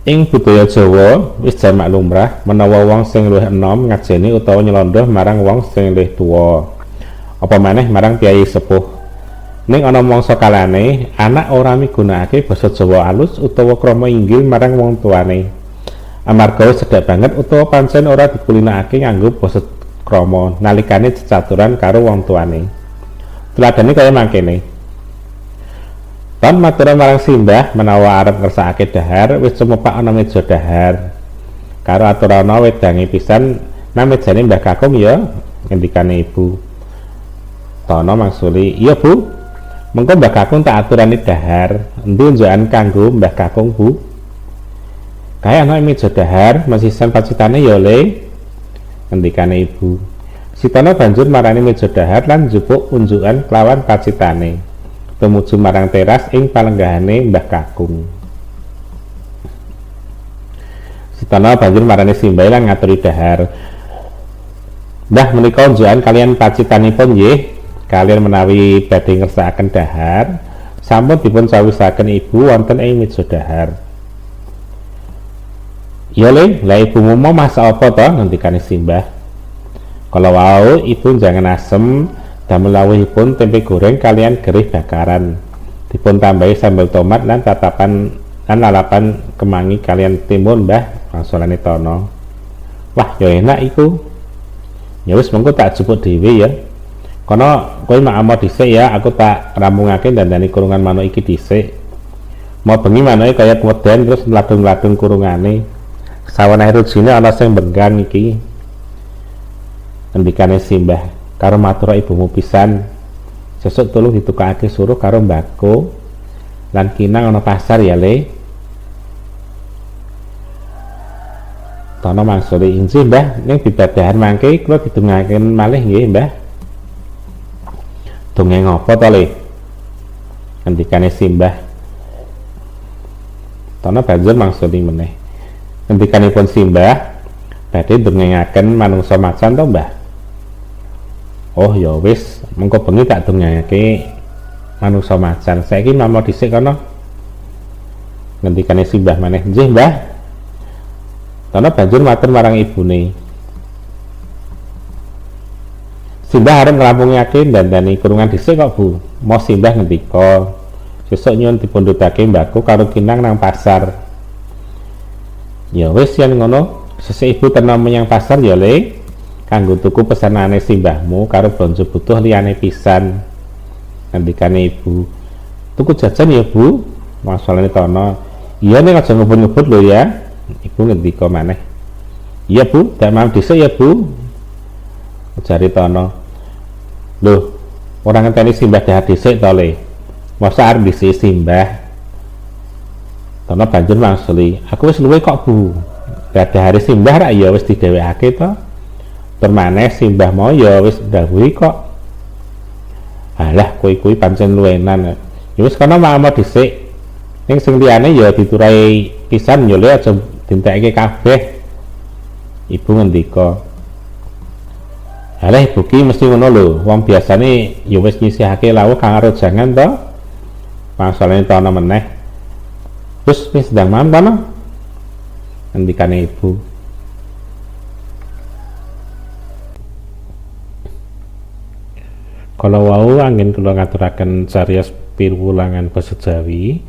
Ing budaya Jawa wis jamak lumrah menawa wong sing luwih enom ngajeni utawa nyelondoh marang wong sing luwih tuwa, apa maneh marang piyai sepuh. Ning ana mangsa kalane anak ora migunakake basa Jawa alus utawa krama inggil marang wong tuane. Amarga wis cedhak banget utawa pancen ora dikulinakake nganggo basa krama nalikane cecaturan karo wong tuane. Tuladhane kaya mangkene. Tan maturan marang simbah menawa arep ngersakake dahar wis cumepak ana meja dahar. Karo aturana wedange pisan nang mejane Mbah Kakung ya ngendikane ibu. Tono mangsuli, "Iya, Bu. Mengko Mbah Kakung tak aturane dahar, endi unjukan kanggo Mbah Kakung, Bu?" "Kae ana meja dahar, mesisan pacitane ya, Le," ngendikane ibu. Si Tono banjur marani meja dahar lan njupuk unjukan kelawan pacitane. Tumuju marang teras ing palenggahane Mbah Kakung. Si Tono banjur marani simbah lan ngaturi dahar. "Mbah menika unjukan kalian pacitanipun nggih, kalian menawi badhe ngersakaken dahar, sampun dipun cawisaken ibu wonten ing meja dahar." "Ya Le, lah ibumu mau masak apa to?" ngendikane simbah. "Kalau wau ibu jangan asem, damel lawuhipun tempe goreng kalian gerih bakaran, dipun tambahi sambal tomat lan lalapan kemangi kalian timun, Mbah," mangsulane Tono. "Wah, ya enak iku. Ya wis mengko tak jupuk dhewe ya. Kono kowe mak amo dhisik ya, aku tak rampungake dandani kurungan manuk iki dhisik. Mau bengi manuke kaya kewedan terus mladung-mladung kurungane. Sawenehe rujine ana sing benggang iki," ngendikane simbah. "Karo matur ibumu pisan, sesuk tolong ditukake suruh karo mbako lan kinang ana pasar ya, Le." Tono mangsuli, "Injih, Mbah, ning bibadahan mangke kula didongaken malih nggih, Mbah." "Dongeng apa to, Le?" ngendikane simbah. Tono banjur mangsuli meneh. Ngendikanipun simbah, "Badhe dongengaken manungsa macan to, Mbah?" "Oh ya wis, mengko bengi tak dongengake manungsa macan. Saiki mama dhisik kono," ngendikane simbah maneh. "Nggih, Mbah." Tono banjur matur marang ibune. "Simbah arep nglampungake dandani kurungan dhisik kok, Bu. Mau simbah ngendika, sesuk nyuwun dipundhutake mbako karo kinang nang pasar." "Ya wis yen ngono, sesuk ibu tenang menyang pasar ya, Le, kanggo tuku pesanane simbahmu karo blonjo butuh liyane pisan," ngendikane ibu. "Tuku jajan ya, Bu?" mangsulane Tono. "Iya ning aja ngebut-ngebut lho ya," ibu ngendika maneh. "Iya, Bu, dak mau dhisik ya, Bu," ujare Tono. "Lho, ora ngenteni simbah dahar dhisik to, Le? Masa arep dhisik simbah?" Tono banjur mangsuli, "Aku wis luwe kok, Bu. Dahare simbah rak ya wis didhewekake to. Permaneh simbah mau ya wis dawuhi kok." "Alah, kuwi pancen luwenan. Ya wis kana mau dhisik. Ning sing liyane ya diturai pisan ya, Le, aja dintekake kabeh," ibu ngendika. "Alah, ibu ki mesti ngono lho. Wong biasane ya wis nyisihake lawuh karo jangan to," mangsulane Tono meneh. "Wis ndang mangan Tono," ngendikane ibu. Kalau wau angin kula ngaturaken cariyos piwulangan basa Jawi,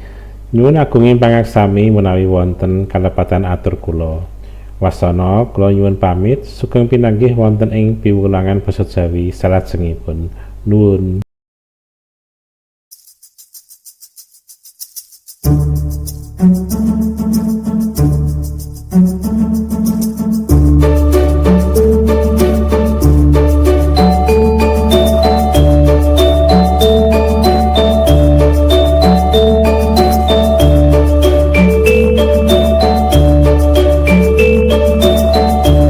nyuwun agunging pangaksami menawi wonten kalepatan atur kula. Wasana kula nyuwun pamit, sugeng pinanggih wonten ing piwulangan basa Jawi salajengipun. Nuwun.